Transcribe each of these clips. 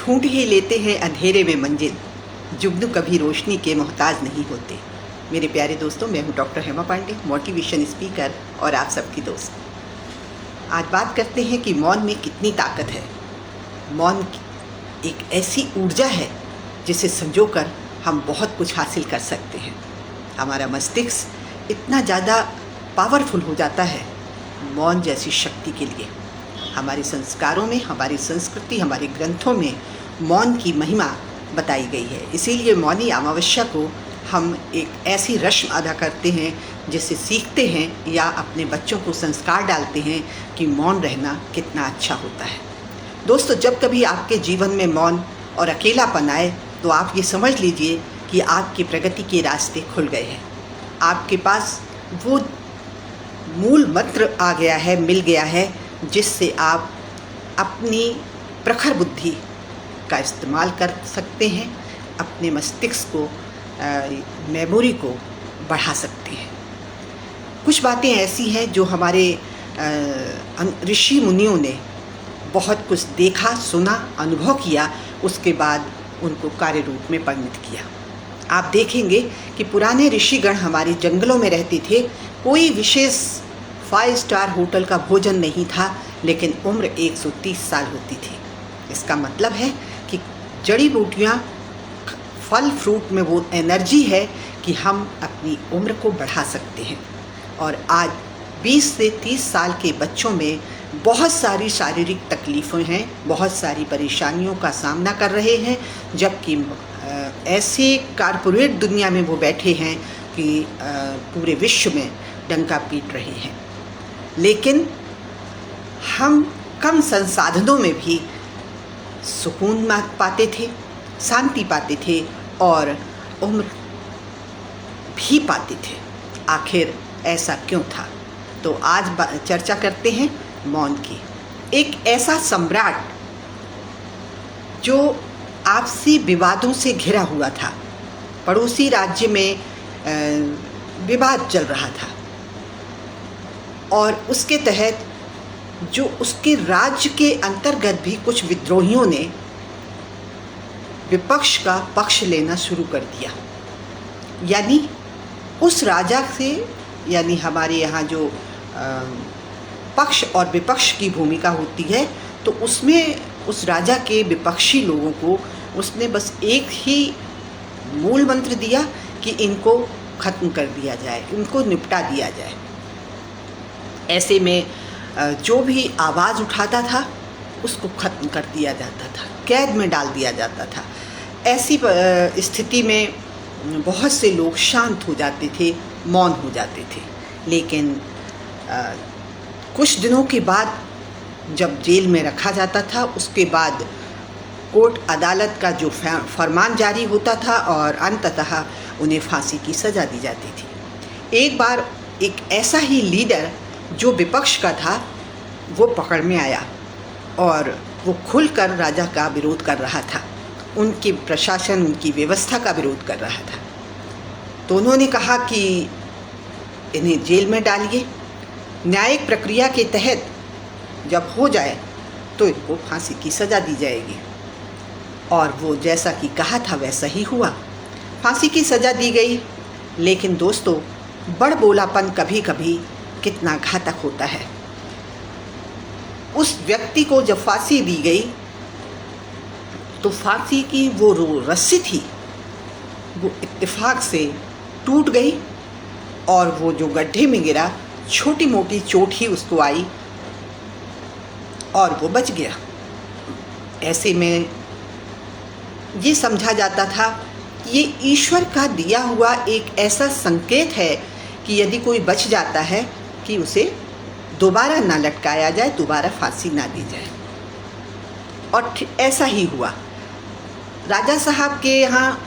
ढूंढ ही लेते हैं अंधेरे में मंजिल, जुगनू कभी रोशनी के मोहताज नहीं होते। मेरे प्यारे दोस्तों, मैं हूँ doctor Hema Pandey, motivation speaker और आप सबकी दोस्त। आज बात करते हैं कि मौन में कितनी ताकत है। मौन एक ऐसी ऊर्जा है जिसे संजोकर हम बहुत कुछ हासिल कर सकते हैं। हमारा मस्तिष्क इतना ज़्यादा पावरफुल हो जाता है मौन जैसी शक्ति के लिए। हमारे संस्कारों में, हमारी संस्कृति, हमारे ग्रंथों में मौन की महिमा बताई गई है। इसीलिए मौनी अमावस्या को हम एक ऐसी रस्म अदा करते हैं जिसे सीखते हैं या अपने बच्चों को संस्कार डालते हैं कि मौन रहना कितना अच्छा होता है। दोस्तों, जब कभी आपके जीवन में मौन और अकेलापन आए तो आप ये समझ लीजिए कि आपकी प्रगति के रास्ते खुल गए हैं। आपके पास वो मूल मंत्र आ गया है, मिल गया है, जिससे आप अपनी प्रखर बुद्धि का इस्तेमाल कर सकते हैं, अपने मस्तिष्क को, मेमोरी को बढ़ा सकते हैं। कुछ बातें ऐसी हैं जो हमारे ऋषि मुनियों ने बहुत कुछ देखा, सुना, अनुभव किया, उसके बाद उनको कार्य रूप में परिणत किया। आप देखेंगे कि पुराने ऋषिगण हमारे जंगलों में रहते थे। कोई विशेष 5 स्टार होटल का भोजन नहीं था, लेकिन उम्र 130 साल होती थी। इसका मतलब है कि जड़ी बूटियाँ, फल फ्रूट में वो एनर्जी है कि हम अपनी उम्र को बढ़ा सकते हैं। और आज 20 से 30 साल के बच्चों में बहुत सारी शारीरिक तकलीफ़ें हैं, बहुत सारी परेशानियों का सामना कर रहे हैं, जबकि ऐसे कारपोरेट दुनिया में वो बैठे हैं कि पूरे विश्व में डंका पीट रहे हैं। लेकिन हम कम संसाधनों में भी सुकून पाते थे, शांति पाते थे और उम्र भी पाते थे। आखिर ऐसा क्यों था? तो आज चर्चा करते हैं मौन की। एक ऐसा सम्राट जो आपसी विवादों से घिरा हुआ था, पड़ोसी राज्य में विवाद चल रहा था और उसके तहत जो उसके राज्य के अंतर्गत भी कुछ विद्रोहियों ने विपक्ष का पक्ष लेना शुरू कर दिया। यानी उस राजा से, यानी हमारे यहाँ जो पक्ष और विपक्ष की भूमिका होती है, तो उसमें उस राजा के विपक्षी लोगों को उसने बस एक ही मूल मंत्र दिया कि इनको ख़त्म कर दिया जाए, इनको निपटा दिया जाए। ऐसे में जो भी आवाज़ उठाता था उसको ख़त्म कर दिया जाता था, कैद में डाल दिया जाता था। ऐसी स्थिति में बहुत से लोग शांत हो जाते थे, मौन हो जाते थे। लेकिन कुछ दिनों के बाद जब जेल में रखा जाता था, उसके बाद कोर्ट अदालत का जो फरमान जारी होता था और अंततः उन्हें फांसी की सज़ा दी जाती थी। एक बार एक ऐसा ही लीडर जो विपक्ष का था वो पकड़ में आया और वो खुलकर राजा का विरोध कर रहा था, उनके प्रशासन, उनकी व्यवस्था का विरोध कर रहा था। तो उन्होंने कहा कि इन्हें जेल में डालिए, न्यायिक प्रक्रिया के तहत जब हो जाए तो इनको फांसी की सज़ा दी जाएगी। और वो जैसा कि कहा था वैसा ही हुआ, फांसी की सज़ा दी गई। लेकिन दोस्तों, बड़बोलापन कभी कभी कितना घातक होता है। उस व्यक्ति को जब फांसी दी गई तो फांसी की वो रस्सी थी वो इत्तेफाक से टूट गई और वो जो गड्ढे में गिरा, छोटी मोटी चोट ही उसको आई और वो बच गया। ऐसे में ये समझा जाता था कि ये ईश्वर का दिया हुआ एक ऐसा संकेत है कि यदि कोई बच जाता है कि उसे दोबारा ना लटकाया जाए, दोबारा फांसी ना दी जाए। और ऐसा ही हुआ। राजा साहब के यहाँ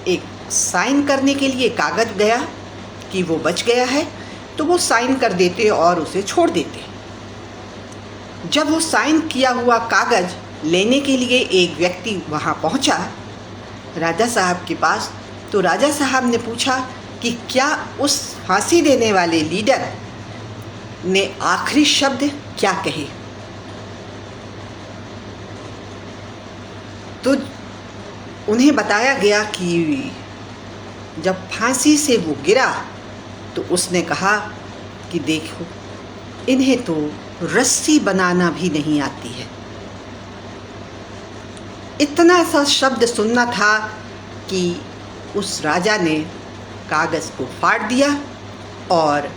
एक साइन करने के लिए कागज़ गया कि वो बच गया है, तो वो साइन कर देते और उसे छोड़ देते। जब वो साइन किया हुआ कागज़ लेने के लिए एक व्यक्ति वहाँ पहुँचा राजा साहब के पास, तो राजा साहब ने पूछा कि क्या उस फांसी देने वाले लीडर ने आखिरी शब्द क्या कहे। तो उन्हें बताया गया कि जब फांसी से वो गिरा तो उसने कहा कि देखो, इन्हें तो रस्सी बनाना भी नहीं आती है। इतना सा शब्द सुनना था कि उस राजा ने कागज़ को फाड़ दिया और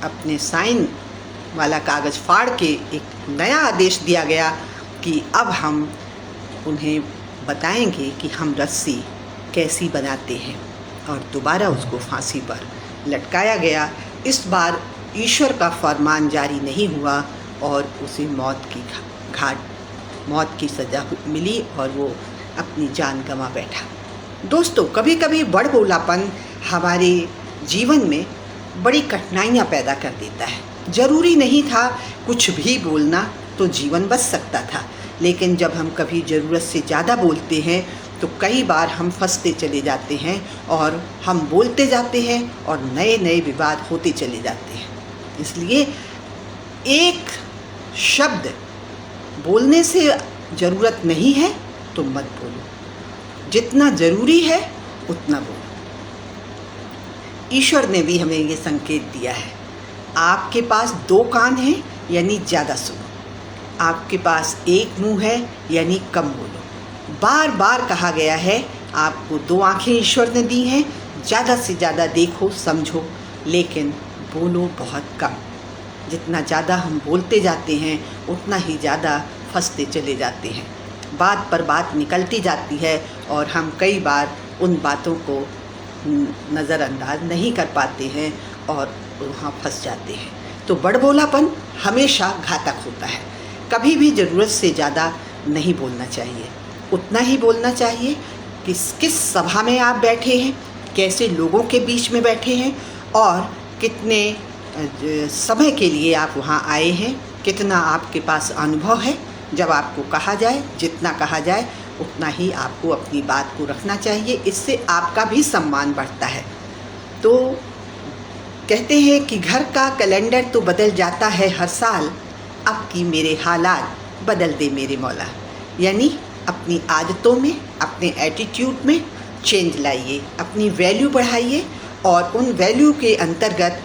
अपने साइन वाला कागज़ फाड़ के एक नया आदेश दिया गया कि अब हम उन्हें बताएंगे कि हम रस्सी कैसी बनाते हैं, और दोबारा उसको फांसी पर लटकाया गया। इस बार ईश्वर का फरमान जारी नहीं हुआ और उसे मौत की सज़ा मिली और वो अपनी जान गंवा बैठा। दोस्तों, कभी कभी बड़बोलापन हमारे जीवन में बड़ी कठिनाइयाँ पैदा कर देता है। ज़रूरी नहीं था कुछ भी बोलना तो जीवन बच सकता था, लेकिन जब हम कभी ज़रूरत से ज़्यादा बोलते हैं तो कई बार हम फंसते चले जाते हैं और हम बोलते जाते हैं और नए नए विवाद होते चले जाते हैं। इसलिए एक शब्द बोलने से ज़रूरत नहीं है तो मत बोलो, जितना ज़रूरी है उतना बोलो। ईश्वर ने भी हमें ये संकेत दिया है, आपके पास 2 कान हैं यानी ज़्यादा सुनो, आपके पास 1 मुंह है यानी कम बोलो। बार बार कहा गया है, आपको 2 आँखें ईश्वर ने दी हैं, ज़्यादा से ज़्यादा देखो समझो, लेकिन बोलो बहुत कम। जितना ज़्यादा हम बोलते जाते हैं उतना ही ज़्यादा फंसते चले जाते हैं। बात पर बात निकलती जाती है और हम कई बार उन बातों को नज़रअंदाज नहीं कर पाते हैं और वहाँ फंस जाते हैं। तो बड़बोलापन हमेशा घातक होता है। कभी भी ज़रूरत से ज़्यादा नहीं बोलना चाहिए। उतना ही बोलना चाहिए कि किस सभा में आप बैठे हैं, कैसे लोगों के बीच में बैठे हैं और कितने समय के लिए आप वहाँ आए हैं, कितना आपके पास अनुभव है। जब आपको कहा जाए, जितना कहा जाए उतना ही आपको अपनी बात को रखना चाहिए, इससे आपका भी सम्मान बढ़ता है। तो कहते हैं कि घर का कैलेंडर तो बदल जाता है हर साल, अब की मेरे हालात बदल दे मेरे मौला। यानी अपनी आदतों में, अपने एटीट्यूड में चेंज लाइए, अपनी वैल्यू बढ़ाइए और उन वैल्यू के अंतर्गत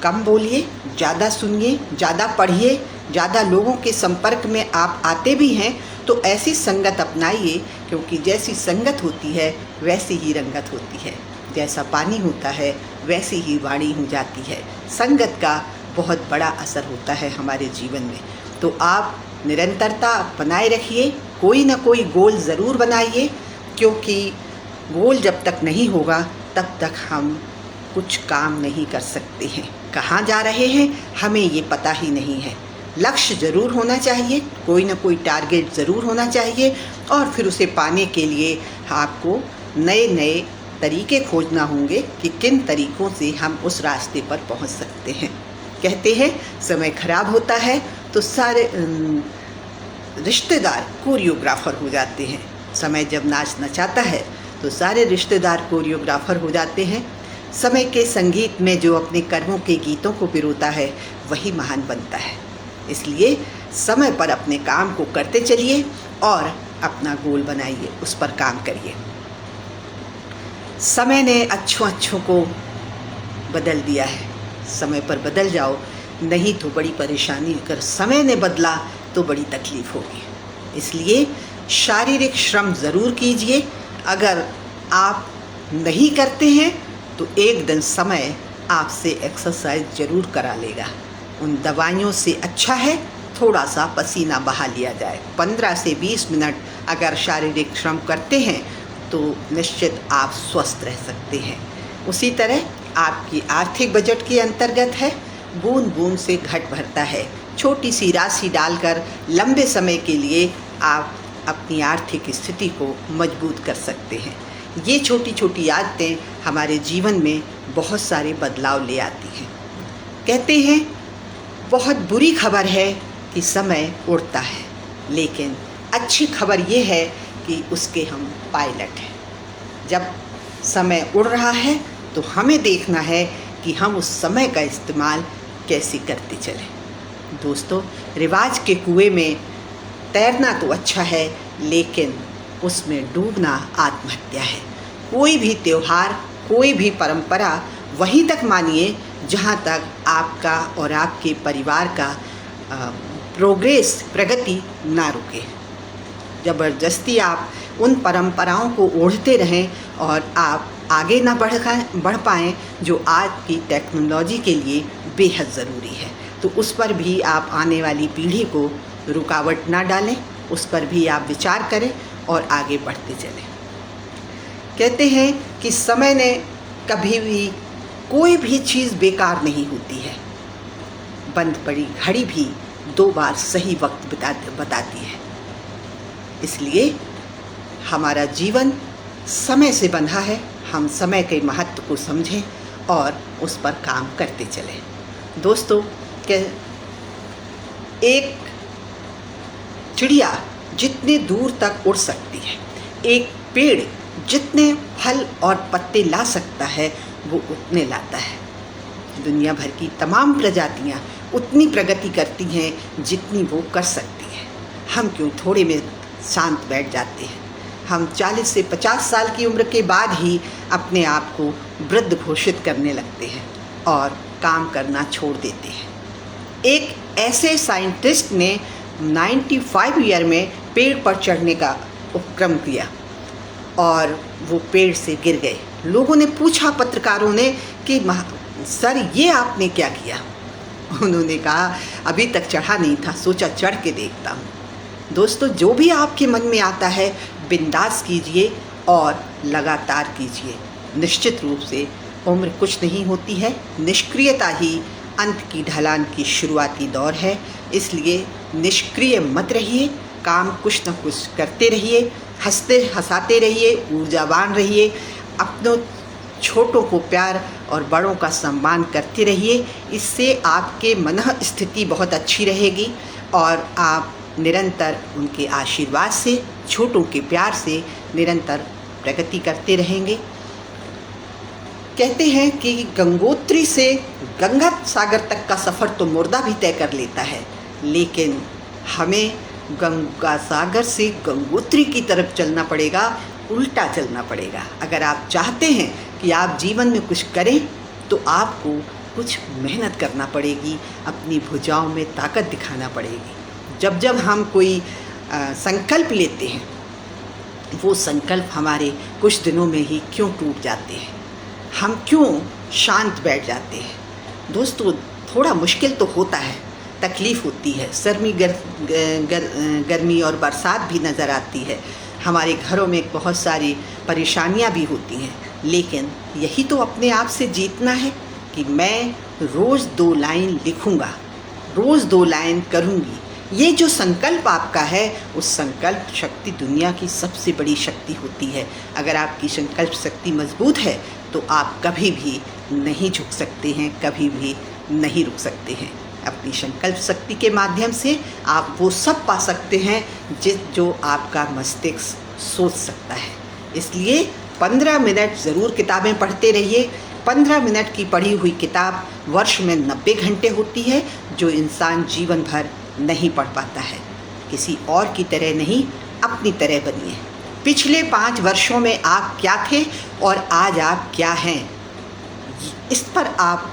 कम बोलिए, ज़्यादा सुनिए, ज़्यादा पढ़िए। ज़्यादा लोगों के संपर्क में आप आते भी हैं तो ऐसी संगत अपनाइए, क्योंकि जैसी संगत होती है वैसी ही रंगत होती है। जैसा पानी होता है वैसी ही वाणी हो जाती है। संगत का बहुत बड़ा असर होता है हमारे जीवन में। तो आप निरंतरता बनाए रखिए, कोई ना कोई गोल ज़रूर बनाइए, क्योंकि गोल जब तक नहीं होगा तब तक हम कुछ काम नहीं कर सकते हैं। कहाँ जा रहे हैं हमें ये पता ही नहीं है। लक्ष्य ज़रूर होना चाहिए, कोई ना कोई टारगेट ज़रूर होना चाहिए और फिर उसे पाने के लिए आपको नए नए तरीके खोजना होंगे कि किन तरीक़ों से हम उस रास्ते पर पहुंच सकते हैं। कहते हैं समय ख़राब होता है तो सारे रिश्तेदार कोरियोग्राफर हो जाते हैं। समय जब नाच नचाता है तो सारे रिश्तेदार कोरियोग्राफर हो जाते हैं। समय के संगीत में जो अपने कर्मों के गीतों को पिरोता है वही महान बनता है। इसलिए समय पर अपने काम को करते चलिए और अपना गोल बनाइए, उस पर काम करिए। समय ने अच्छों को बदल दिया है, समय पर बदल जाओ, नहीं तो बड़ी परेशानी। अगर समय ने बदला तो बड़ी तकलीफ़ होगी। इसलिए शारीरिक श्रम ज़रूर कीजिए। अगर आप नहीं करते हैं तो एक दिन समय आपसे एक्सरसाइज ज़रूर करा लेगा। उन दवाइयों से अच्छा है थोड़ा सा पसीना बहा लिया जाए। 15 से 20 मिनट अगर शारीरिक श्रम करते हैं तो निश्चित आप स्वस्थ रह सकते हैं। उसी तरह आपकी आर्थिक बजट के अंतर्गत है, बूंद बूंद से घट भरता है। छोटी सी राशि डालकर लंबे समय के लिए आप अपनी आर्थिक स्थिति को मजबूत कर सकते हैं। ये छोटी छोटी आदतें हमारे जीवन में बहुत सारे बदलाव ले आती हैं। कहते हैं बहुत बुरी खबर है कि समय उड़ता है, लेकिन अच्छी खबर ये है कि उसके हम पायलट हैं। जब समय उड़ रहा है तो हमें देखना है कि हम उस समय का इस्तेमाल कैसे करते चलें। दोस्तों, रिवाज के कुएं में तैरना तो अच्छा है, लेकिन उसमें डूबना आत्महत्या है। कोई भी त्यौहार, कोई भी परंपरा वहीं तक मानिए जहाँ तक आपका और आपके परिवार का प्रगति ना रुके। ज़बरदस्ती आप उन परंपराओं को ओढ़ते रहें और आप आगे ना बढ़ पाएँ, जो आज की टेक्नोलॉजी के लिए बेहद ज़रूरी है। तो उस पर भी आप आने वाली पीढ़ी को रुकावट ना डालें, उस पर भी आप विचार करें और आगे बढ़ते चलें। कहते हैं कि समय ने कभी भी कोई भी चीज़ बेकार नहीं होती है। बंद पड़ी घड़ी भी 2 बार सही वक्त बताती है। इसलिए हमारा जीवन समय से बंधा है। हम समय के महत्व को समझें और उस पर काम करते चलें। दोस्तों, एक चिड़िया जितने दूर तक उड़ सकती है, एक पेड़ जितने फल और पत्ते ला सकता है, वो उतने लाता है। दुनिया भर की तमाम प्रजातियां उतनी प्रगति करती हैं जितनी वो कर सकती हैं। हम क्यों थोड़े में शांत बैठ जाते हैं? हम 40 से 50 साल की उम्र के बाद ही अपने आप को वृद्ध घोषित करने लगते हैं और काम करना छोड़ देते हैं। एक ऐसे साइंटिस्ट ने 95 ईयर में पेड़ पर चढ़ने का उपक्रम किया और वो पेड़ से गिर गए। लोगों ने पूछा, पत्रकारों ने, कि सर ये आपने क्या किया? उन्होंने कहा, अभी तक चढ़ा नहीं था, सोचा चढ़ के देखता हूँ। दोस्तों, जो भी आपके मन में आता है बिंदास कीजिए और लगातार कीजिए। निश्चित रूप से उम्र कुछ नहीं होती है, निष्क्रियता ही अंत की ढलान की शुरुआती दौर है। इसलिए निष्क्रिय मत रहिए, काम कुछ न कुछ करते रहिए, हंसते हंसाते रहिए, ऊर्जावान रहिए, अपनों छोटों को प्यार और बड़ों का सम्मान करते रहिए। इससे आपके मन स्थिति बहुत अच्छी रहेगी और आप निरंतर उनके आशीर्वाद से, छोटों के प्यार से निरंतर प्रगति करते रहेंगे। कहते हैं कि गंगोत्री से गंगा सागर तक का सफ़र तो मुर्दा भी तय कर लेता है, लेकिन हमें गंगा सागर से गंगोत्री की तरफ चलना पड़ेगा, उल्टा चलना पड़ेगा। अगर आप चाहते हैं कि आप जीवन में कुछ करें तो आपको कुछ मेहनत करना पड़ेगी, अपनी भुजाओं में ताकत दिखाना पड़ेगी। जब जब हम कोई संकल्प लेते हैं, वो संकल्प हमारे कुछ दिनों में ही क्यों टूट जाते हैं, हम क्यों शांत बैठ जाते हैं? दोस्तों, थोड़ा मुश्किल तो होता है, तकलीफ़ होती है, गर्मी और बरसात भी नज़र आती है, हमारे घरों में बहुत सारी परेशानियां भी होती हैं, लेकिन यही तो अपने आप से जीतना है कि मैं रोज़ 2 लाइन लिखूंगा, रोज़ 2 लाइन करूंगी। ये जो संकल्प आपका है, उस संकल्प शक्ति दुनिया की सबसे बड़ी शक्ति होती है। अगर आपकी संकल्प शक्ति मजबूत है तो आप कभी भी नहीं झुक सकते हैं, कभी भी नहीं रुक सकते हैं। अपनी संकल्प शक्ति के माध्यम से आप वो सब पा सकते हैं जो आपका मस्तिष्क सोच सकता है। इसलिए 15 मिनट ज़रूर किताबें पढ़ते रहिए। 15 मिनट की पढ़ी हुई किताब वर्ष में 90 घंटे होती है, जो इंसान जीवन भर नहीं पढ़ पाता है। किसी और की तरह नहीं, अपनी तरह बनिए। पिछले 5 वर्षों में आप क्या थे और आज आप क्या हैं, इस पर आप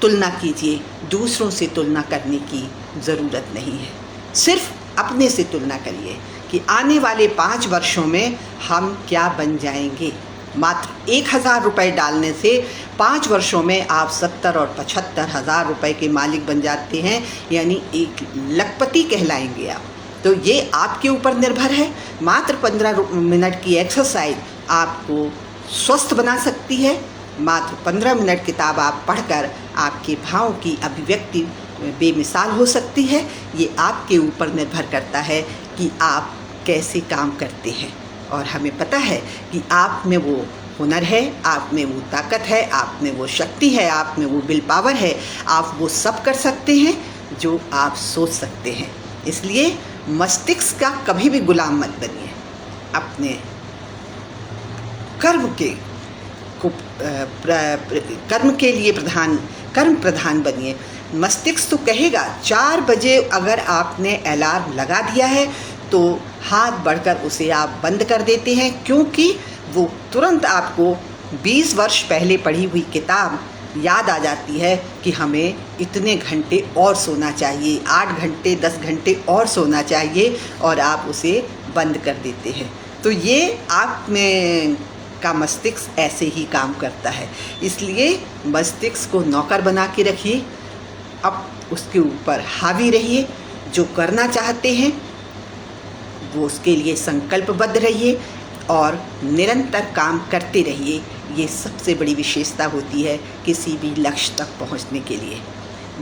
तुलना कीजिए। दूसरों से तुलना करने की ज़रूरत नहीं है, सिर्फ अपने से तुलना करिए कि आने वाले 5 वर्षों में हम क्या बन जाएंगे। मात्र 1000 रुपये डालने से 5 वर्षों में आप 70 और 75 हज़ार रुपये के मालिक बन जाते हैं, यानी 1 लखपति कहलाएंगे आप। तो ये आपके ऊपर निर्भर है। मात्र 15 मिनट की एक्सरसाइज आपको स्वस्थ बना सकती है। मात्र 15 मिनट किताब आप पढ़कर आपके भावों की अभिव्यक्ति बेमिसाल हो सकती है। ये आपके ऊपर निर्भर करता है कि आप कैसे काम करते हैं। और हमें पता है कि आप में वो हुनर है, आप में वो ताकत है, आप में वो शक्ति है, आप में वो विल पावर है। आप वो सब कर सकते हैं जो आप सोच सकते हैं। इसलिए मस्तिष्क का कभी भी गुलाम मत बनिए। अपने कर्म के लिए कर्म प्रधान बनिए। मस्तिष्क तो कहेगा 4 बजे अगर आपने अलार्म लगा दिया है तो हाथ बढ़कर उसे आप बंद कर देते हैं, क्योंकि वो तुरंत आपको 20 वर्ष पहले पढ़ी हुई किताब याद आ जाती है कि हमें इतने घंटे और सोना चाहिए, 8 घंटे 10 घंटे और सोना चाहिए, और आप उसे बंद कर देते हैं। तो ये आप में का मस्तिष्क ऐसे ही काम करता है। इसलिए मस्तिष्क को नौकर बना के रखिए, अब उसके ऊपर हावी रहिए। जो करना चाहते हैं वो उसके लिए संकल्पबद्ध रहिए और निरंतर काम करते रहिए। ये सबसे बड़ी विशेषता होती है किसी भी लक्ष्य तक पहुंचने के लिए।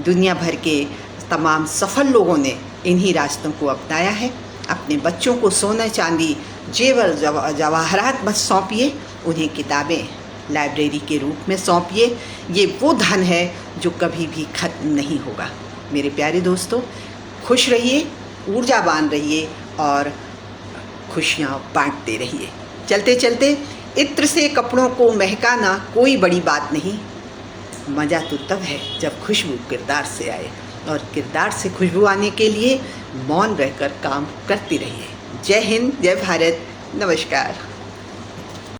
दुनिया भर के तमाम सफल लोगों ने इन्हीं रास्तों को अपनाया है। अपने बच्चों को सोना चांदी जेवर जवाहरात मत सौंपिए, उन्हें किताबें लाइब्रेरी के रूप में सौंपिए। ये वो धन है जो कभी भी खत्म नहीं होगा। मेरे प्यारे दोस्तों, खुश रहिए, ऊर्जावान रहिए और खुशियाँ बांटते रहिए। चलते चलते इत्र से कपड़ों को महकाना कोई बड़ी बात नहीं, मज़ा तो तब है जब खुशबू किरदार से आए, और किरदार से खुशबू आने के लिए मौन रहकर काम करते रहिए। जय हिंद, जय भारत, नमस्कार।